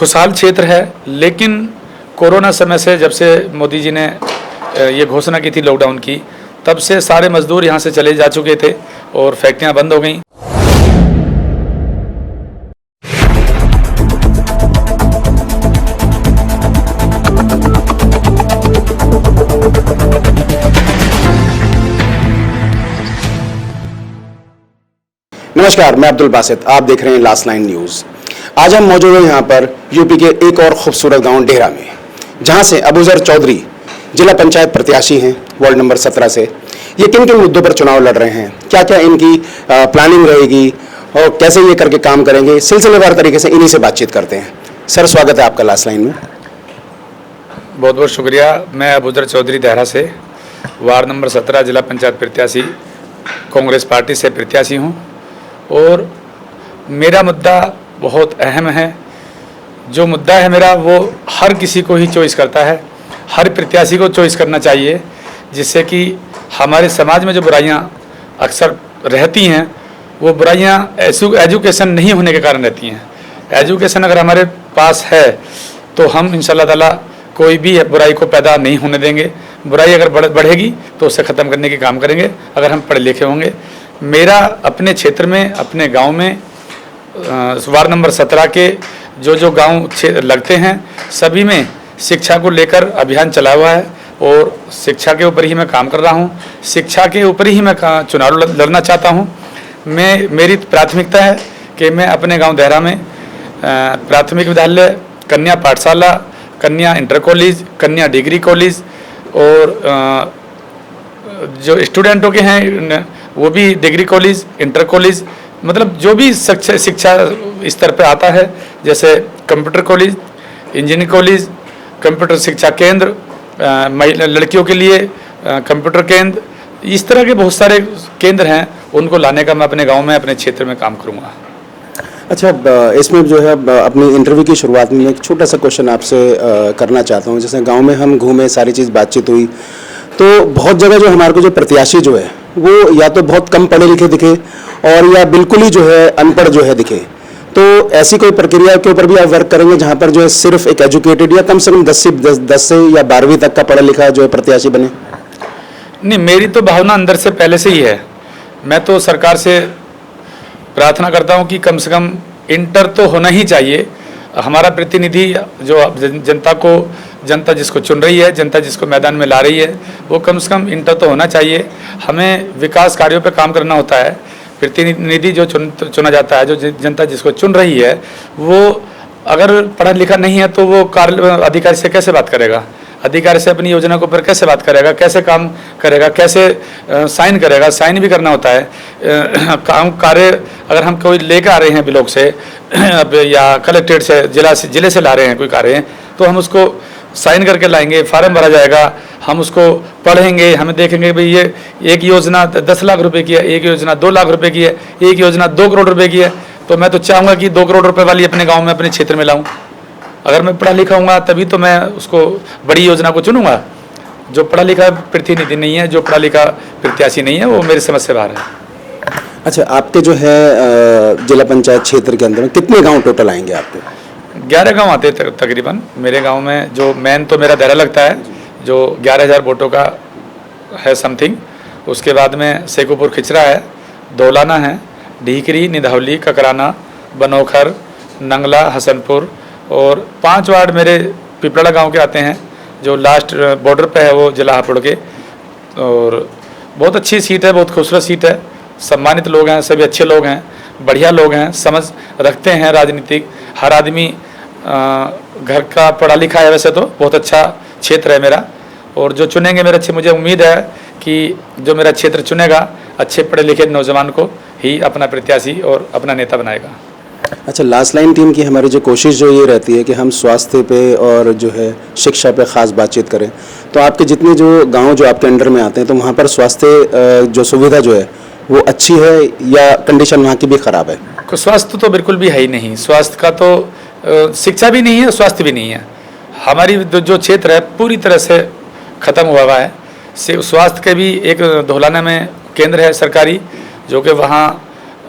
खुशहाल क्षेत्र है, लेकिन कोरोना समय से जब से मोदी जी ने ये घोषणा की थी लॉकडाउन की, तब से सारे मजदूर यहाँ से चले जा चुके थे और फैक्ट्रियाँ बंद हो गईं। नमस्कार, मैं अब्दुल बासित, आप देख रहे हैं लास्ट लाइन न्यूज़। आज हम मौजूद हैं यहाँ पर यूपी के एक और खूबसूरत गांव डेहरा में, जहाँ से अबूजर चौधरी जिला पंचायत प्रत्याशी हैं वार्ड नंबर 17 से। ये किन किन मुद्दों पर चुनाव लड़ रहे हैं, क्या क्या इनकी प्लानिंग रहेगी और कैसे ये करके काम करेंगे, सिलसिलेवार तरीके से इन्हीं से बातचीत करते हैं। सर, स्वागत है आपका लास्ट लाइन में। बहुत बहुत शुक्रिया। मैं अबूजर चौधरी डेहरा से वार्ड नंबर 17 जिला पंचायत प्रत्याशी कांग्रेस पार्टी से प्रत्याशी हूँ और मेरा मुद्दा बहुत अहम है। जो मुद्दा है मेरा वो हर किसी को ही चॉइस करता है, हर प्रत्याशी को चॉइस करना चाहिए, जिससे कि हमारे समाज में जो बुराइयां अक्सर रहती हैं वो बुराइयां एजुकेशन नहीं होने के कारण रहती हैं। एजुकेशन अगर हमारे पास है तो हम इंशाल्लाह ताला कोई भी बुराई को पैदा नहीं होने देंगे। बुराई अगर बढ़ेगी तो उसे ख़त्म करने के काम करेंगे अगर हम पढ़े लिखे होंगे। मेरा अपने क्षेत्र में, अपने गांव में वार्ड नंबर 17 के जो गांव लगते हैं सभी में शिक्षा को लेकर अभियान चला हुआ है और शिक्षा के ऊपर ही मैं काम कर रहा हूं। शिक्षा के ऊपर ही मैं चुनाव लड़ना चाहता हूं। मेरी प्राथमिकता है कि मैं अपने गांव डेहरा में प्राथमिक विद्यालय, कन्या पाठशाला, कन्या इंटर कॉलेज, कन्या डिग्री कॉलेज और जो स्टूडेंटों के हैं वो भी डिग्री कॉलेज, इंटर कॉलेज, मतलब जो भी शिक्षा स्तर पे आता है, जैसे computer college, engineering college, computer शिक्षा केंद्र, लड़कियों के लिए कंप्यूटर केंद्र, इस तरह के बहुत सारे केंद्र हैं। उनको लाने का मैं अपने गांव में, अपने क्षेत्र में काम करूंगा। अच्छा, इसमें जो है अपनी इंटरव्यू की शुरुआत में एक छोटा सा क्वेश्चन आपसे करना चाहता हूँ। जैसे गांव में हम घूमे, सारी चीज़ बातचीत हुई, तो बहुत जगह जो हमारे को जो प्रत्याशी जो है वो या तो बहुत कम पढ़े लिखे दिखे और या बिल्कुल ही जो है अनपढ़ जो है दिखे। तो ऐसी कोई प्रक्रिया के ऊपर भी आप वर्क करेंगे जहाँ पर जो है सिर्फ एक एजुकेटेड या कम से कम 10 से या 12वीं तक का पढ़ा लिखा जो है प्रत्याशी बने? नहीं, मेरी तो भावना अंदर से पहले से ही है। मैं तो सरकार से प्रार्थना करता हूं कि कम से कम इंटर तो होना ही चाहिए। हमारा प्रतिनिधि जो जनता जिसको चुन रही है, जनता जिसको मैदान में ला रही है, वो कम से कम इंटर तो होना चाहिए। हमें विकास कार्यों पे काम करना होता है। प्रतिनिधि जो चुना जाता है, जो जनता जिसको चुन रही है, वो अगर पढ़ा लिखा नहीं है तो वो अधिकारी से कैसे बात करेगा, अधिकारी से अपनी योजना के ऊपर कैसे बात करेगा, कैसे काम करेगा, कैसे साइन करेगा। साइन भी करना होता है। काम कार्य अगर हम कोई लेकर आ रहे हैं ब्लॉक से या कलेक्ट्रेट से, जिले से ला रहे हैं कोई कार्य, तो हम उसको साइन करके लाएंगे, फार्म भरा जाएगा, हम उसको पढ़ेंगे, हमें देखेंगे भाई ये एक योजना 10 लाख रुपए की है, एक योजना 2 लाख रुपए की है, एक योजना 2 करोड़ रुपए की है। तो मैं तो चाहूँगा कि 2 करोड़ रुपए वाली अपने गाँव में, अपने क्षेत्र में लाऊँ। अगर मैं पढ़ा लिखा हूँगा तभी तो मैं उसको बड़ी योजना को चुनूँगा। जो पढ़ा लिखा प्रतिनिधि नहीं है, जो पढ़ा लिखा प्रत्याशी नहीं है, वो मेरी समझ से बाहर है। अच्छा, आपके जो है जिला पंचायत क्षेत्र के अंदर कितने गांव टोटल आएंगे आपके? 11 गांव आते हैं तकरीबन मेरे गांव में। जो मेन तो मेरा डेहरा लगता है, जो 11,000 वोटों का है समथिंग। उसके बाद में शेखुपुर खिचरा है, दौलाना है, ढीकरी, निधौली, ककराना, बनोखर, नंगला, हसनपुर और 5 वार्ड मेरे पिपड़ा गांव के आते हैं, जो लास्ट बॉर्डर पे है वो जिला हापुड़ के। और बहुत अच्छी सीट है, बहुत खूबसूरत सीट है। सम्मानित लोग हैं, सभी अच्छे लोग हैं, बढ़िया लोग हैं, समझ रखते हैं राजनीतिक। हर आदमी घर का पढ़ा लिखा है। वैसे तो बहुत अच्छा क्षेत्र है मेरा और जो चुनेंगे मेरे अच्छे, मुझे उम्मीद है कि जो मेरा क्षेत्र चुनेगा अच्छे पढ़े लिखे नौजवान को ही अपना प्रत्याशी और अपना नेता बनाएगा। अच्छा, लास्ट लाइन टीम की हमारी जो कोशिश जो ये रहती है कि हम स्वास्थ्य पे और जो है शिक्षा पे ख़ास बातचीत करें। तो आपके जितने जो गांव जो आपके अंडर में आते हैं, तो वहाँ पर स्वास्थ्य जो सुविधा जो है वो अच्छी है या कंडीशन वहाँ की भी ख़राब है? स्वास्थ्य तो बिल्कुल भी है ही नहीं। स्वास्थ्य का तो शिक्षा भी नहीं है, स्वास्थ्य भी नहीं है। हमारी जो क्षेत्र है पूरी तरह से ख़त्म हुआ है। स्वास्थ्य के भी एक धौलाना में केंद्र है सरकारी, जो कि वहाँ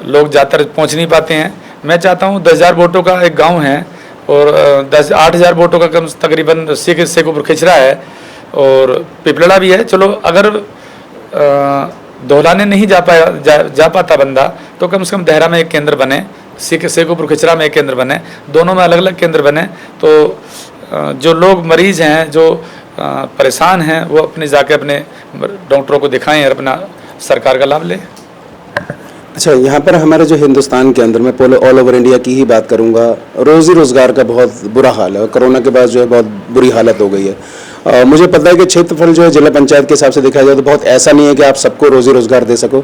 लोग ज़्यादातर पहुँच नहीं पाते हैं। मैं चाहता हूँ 10,000 वोटों का एक गांव है, और 8,000 वोटों का कम तकरीबन शेखुपुर खिचरा है और पिपलड़ा भी है। चलो अगर दोहलाने नहीं जा पाता बंदा तो कम से कम देहरा में एक केंद्र बने, शेखुपुर खिचरा में एक केंद्र बने, दोनों में अलग अलग केंद्र बने तो जो लोग मरीज़ हैं, जो परेशान हैं, वो अपने जाके अपने डॉक्टरों को दिखाएं और अपना सरकार का लाभ लें। अच्छा, यहाँ पर हमारे जो हिंदुस्तान के अंदर, मैं ऑल ओवर इंडिया की ही बात करूँगा, रोज़ी रोज़गार का बहुत बुरा हाल है और कोरोना के बाद जो है बहुत बुरी हालत हो गई है। मुझे पता है कि क्षेत्रफल जो है जिला पंचायत के हिसाब से देखा जाए तो बहुत ऐसा नहीं है कि आप सबको रोज़ी रोज़गार दे सको,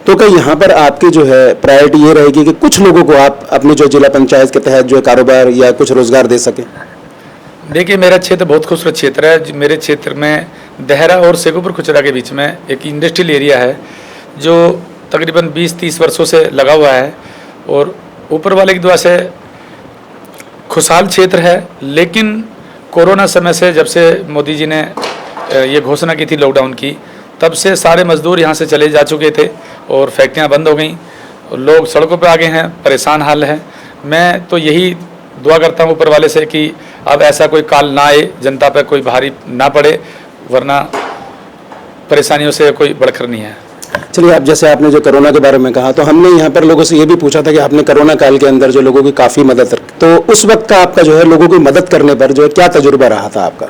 तो क्या यहाँ पर आपकी जो है प्रायोरिटी ये रहेगी कि कुछ लोगों को आप अपनी जो जिला पंचायत के तहत जो है कारोबार या कुछ रोज़गार दे सकें? देखिए, मेरा क्षेत्र बहुत खूबसूरत क्षेत्र है। मेरे क्षेत्र में देहरा और शेखुपुर खुचरा के बीच में एक इंडस्ट्रियल एरिया है जो तकरीबन 20-30 वर्षों से लगा हुआ है और ऊपर वाले की दुआ से खुशहाल क्षेत्र है। लेकिन कोरोना समय से, जब से मोदी जी ने ये घोषणा की थी लॉकडाउन की, तब से सारे मजदूर यहाँ से चले जा चुके थे और फैक्ट्रियाँ बंद हो गई, लोग सड़कों पर आ गए हैं, परेशान हाल है। मैं तो यही दुआ करता हूँ ऊपर वाले से कि अब ऐसा कोई काल ना आए, जनता पर कोई भारी ना पड़े, वरना परेशानियों से कोई बढ़कर नहीं है। चलिए, आप जैसे आपने जो कोरोना के बारे में कहा, तो हमने यहाँ पर लोगों से ये भी पूछा था कि आपने कोरोना काल के अंदर जो लोगों की काफ़ी मदद, तो उस वक्त का आपका जो है लोगों की मदद करने पर जो है क्या तजुर्बा रहा था आपका?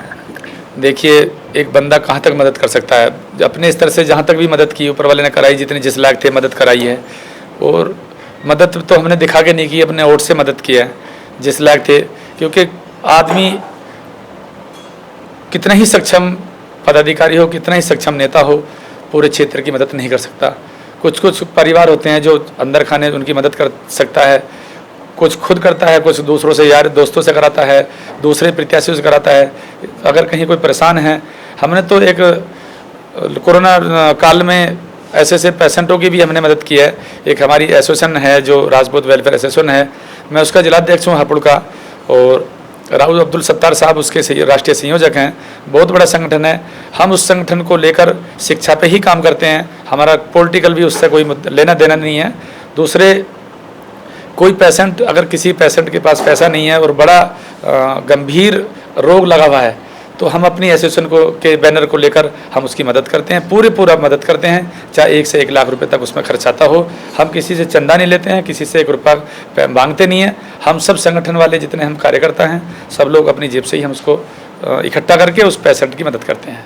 देखिए, एक बंदा कहाँ तक मदद कर सकता है? अपने स्तर से जहाँ तक भी मदद की ऊपर वाले ने कराई, जितने जिस लायक थे मदद कराई है। और मदद तो हमने दिखा के नहीं की, अपने वोट से मदद किया है जिस लायक थे, क्योंकि आदमी कितना ही सक्षम पदाधिकारी हो, कितना ही सक्षम नेता हो, पूरे क्षेत्र की मदद नहीं कर सकता। कुछ कुछ परिवार होते हैं जो अंदर खाने उनकी मदद कर सकता है, कुछ खुद करता है, कुछ दूसरों से, यार दोस्तों से कराता है, दूसरे प्रत्याशियों से कराता है। अगर कहीं कोई परेशान है, हमने तो एक कोरोना काल में ऐसे ऐसे पेशेंटों की भी हमने मदद की है। एक हमारी एसोसिएशन है जो राजपूत वेलफेयर एसोसिएशन है, मैं उसका जिलाध्यक्ष हूँ हापुड़ का, और राहुल अब्दुल सत्तार साहब उसके राष्ट्रीय संयोजक हैं। बहुत बड़ा संगठन है। हम उस संगठन को लेकर शिक्षा पे ही काम करते हैं, हमारा पॉलिटिकल भी उससे कोई लेना देना नहीं है। दूसरे कोई पेशेंट, अगर किसी पेशेंट के पास पैसा नहीं है और बड़ा गंभीर रोग लगा हुआ है, तो हम अपनी एसोसिएशन को के बैनर को लेकर हम उसकी मदद करते हैं, पूरा मदद करते हैं, चाहे 1 से 1 लाख रुपए तक उसमें खर्च आता हो। हम किसी से चंदा नहीं लेते हैं, किसी से 1 रुपया मांगते नहीं हैं। हम सब संगठन वाले जितने हम कार्यकर्ता हैं, सब लोग अपनी जेब से ही हम उसको इकट्ठा करके उस पेशेंट की मदद करते हैं।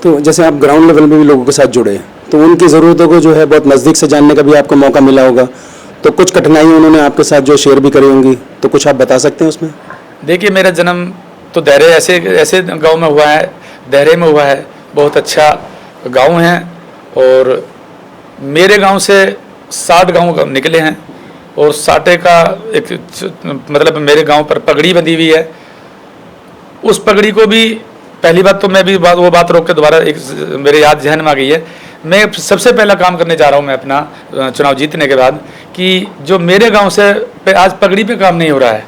तो जैसे आप ग्राउंड लेवल में भी लोगों के साथ जुड़े, तो उनकी ज़रूरतों को जो है बहुत नज़दीक से जानने का भी आपको मौका मिला होगा, तो कुछ कठिनाई उन्होंने आपके साथ जो शेयर भी करी होंगी, तो कुछ आप बता सकते हैं उसमें? देखिए, मेरा जन्म तो देहरे ऐसे गांव में हुआ है, देहरे में हुआ है। बहुत अच्छा गांव है और मेरे गांव से 60 गांव निकले हैं और 60 का एक मतलब मेरे गांव पर पगड़ी बंधी हुई है। उस पगड़ी को भी, पहली बात तो मैं भी वो बात रोक के दोबारा एक मेरे याद जहन में आ गई है। मैं सबसे पहला काम करने जा रहा हूं मैं अपना चुनाव जीतने के बाद, कि जो मेरे गांव से आज पगड़ी पे काम नहीं हो रहा है,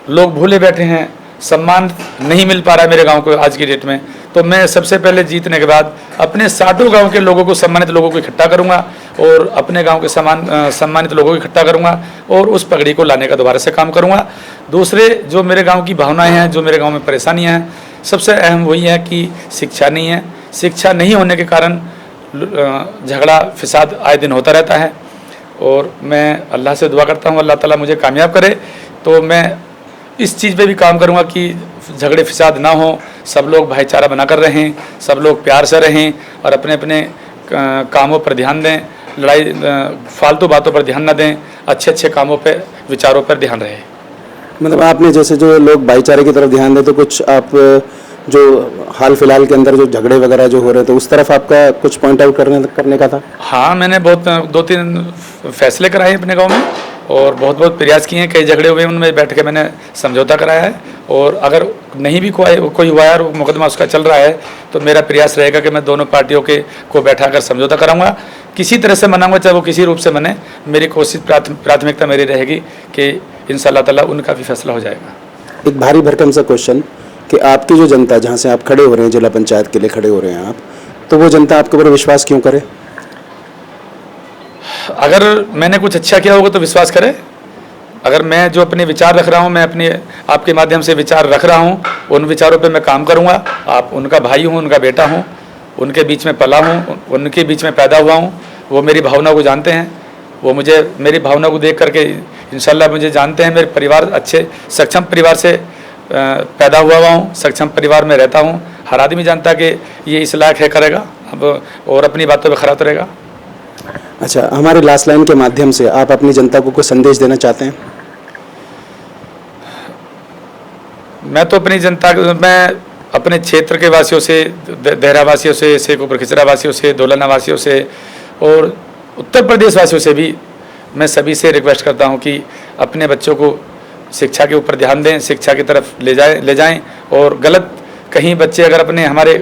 लोग भूले बैठे हैं, सम्मान नहीं मिल पा रहा है मेरे गांव को आज की डेट में, तो मैं सबसे पहले जीतने के बाद अपने 60 गांव के लोगों को, सम्मानित लोगों को इकट्ठा करूंगा और अपने गांव के सम्मानित लोगों को इकट्ठा करूंगा और उस पगड़ी को लाने का दोबारा से काम करूंगा। दूसरे जो मेरे गांव की भावनाएं हैं, जो मेरे गांव में परेशानियां हैं, सबसे अहम वही है कि शिक्षा नहीं है। शिक्षा नहीं होने के कारण झगड़ा फिसाद आए दिन होता रहता है और मैं अल्लाह से दुआ करता हूँ अल्लाह ताला मुझे कामयाब करे। तो मैं इस चीज़ पे भी काम करूँगा कि झगड़े फिसाद ना हो, सब लोग भाईचारा बनाकर रहें, सब लोग प्यार से रहें और अपने अपने कामों पर ध्यान दें, लड़ाई फालतू बातों पर ध्यान ना दें, अच्छे अच्छे कामों पे, विचारों पर ध्यान रहे। मतलब आपने जैसे जो लोग भाईचारे की तरफ ध्यान दें, तो कुछ आप जो हाल फिलहाल के अंदर जो झगड़े वगैरह जो हो रहे थे, उस तरफ आपका कुछ पॉइंट आउट करने का था? हाँ, मैंने बहुत 2-3 फैसले कराए अपने गांव में और बहुत प्रयास किए हैं। कई झगड़े हुए, उनमें बैठ के मैंने समझौता कराया है और अगर नहीं भी कोई हुआ है और मुकदमा उसका चल रहा है, तो मेरा प्रयास रहेगा कि मैं दोनों पार्टियों को बैठा कर समझौता कराऊंगा, किसी तरह से मनाऊंगा, चाहे वो किसी रूप से मने। मेरी कोशिश, प्राथमिकता मेरी रहेगी कि इंशाअल्लाह ताला उनका भी फैसला हो जाएगा। एक भारी भरकम सा क्वेश्चन कि आपकी जो जनता, जहाँ से आप खड़े हो रहे हैं, जिला पंचायत के लिए खड़े हो रहे हैं आप, तो वो जनता आपके ऊपर विश्वास क्यों करे? अगर मैंने कुछ अच्छा किया होगा तो विश्वास करे, अगर मैं जो अपने विचार रख रहा हूँ, मैं अपने आपके माध्यम से विचार रख रहा हूँ, उन विचारों पे मैं काम करूँगा। आप उनका भाई हूँ, उनका बेटा हूँ, उनके बीच में पला हूँ, उनके बीच में पैदा हुआ हूँ। वो मेरी भावना को जानते हैं, वो मुझे मेरी भावना को देख करके इंशाल्लाह मुझे जानते हैं। मेरे परिवार अच्छे सक्षम परिवार से पैदा हुआ हूँ, सक्षम परिवार में रहता हूँ। हर आदमी जानता है कि ये इस लायक है, करेगा अब और अपनी बातों पे खरा उतरेगा। अच्छा, हमारे लास्ट लाइन के माध्यम से आप अपनी जनता को कोई संदेश देना चाहते हैं? मैं तो अपनी जनता मैं अपने क्षेत्र के वासियों से, देहरा वासियों से, शेखपुर खिचरा वासियों से, दोलना वासियों से और उत्तर प्रदेश वासियों से भी मैं सभी से रिक्वेस्ट करता हूं कि अपने बच्चों को शिक्षा के ऊपर ध्यान दें, शिक्षा की तरफ ले जाएं और गलत कहीं बच्चे अगर अपने हमारे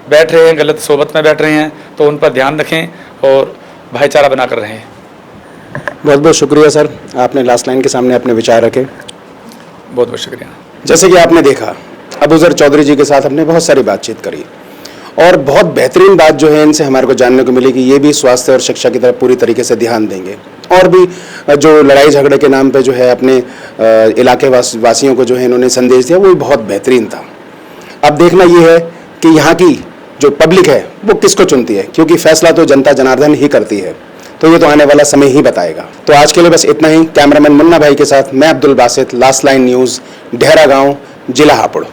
बैठ रहे हैं, गलत सोबत में बैठ रहे हैं, तो उन पर ध्यान रखें और भाईचारा बनाकर रहें। बहुत बहुत शुक्रिया सर, आपने लास्ट लाइन के सामने अपने विचार रखे। बहुत बहुत शुक्रिया। जैसे कि आपने देखा, अबूज़र चौधरी जी के साथ हमने बहुत सारी बातचीत करी और बहुत बेहतरीन बात जो है इनसे हमारे को जानने को मिली कि ये भी स्वास्थ्य और शिक्षा की तरफ पूरी तरीके से ध्यान देंगे और भी जो लड़ाई झगड़े के नाम पे जो है अपने इलाके वासियों को जो है इन्होंने संदेश दिया, वो भी बहुत बेहतरीन था। अब देखना ये है कि यहाँ की जो पब्लिक है वो किसको चुनती है, क्योंकि फैसला तो जनता जनार्दन ही करती है। तो ये तो आने वाला समय ही बताएगा। तो आज के लिए बस इतना ही। कैमरामैन मुन्ना भाई के साथ मैं Abdul Basit, last line news, Dehra गाँव, जिला हापुड़।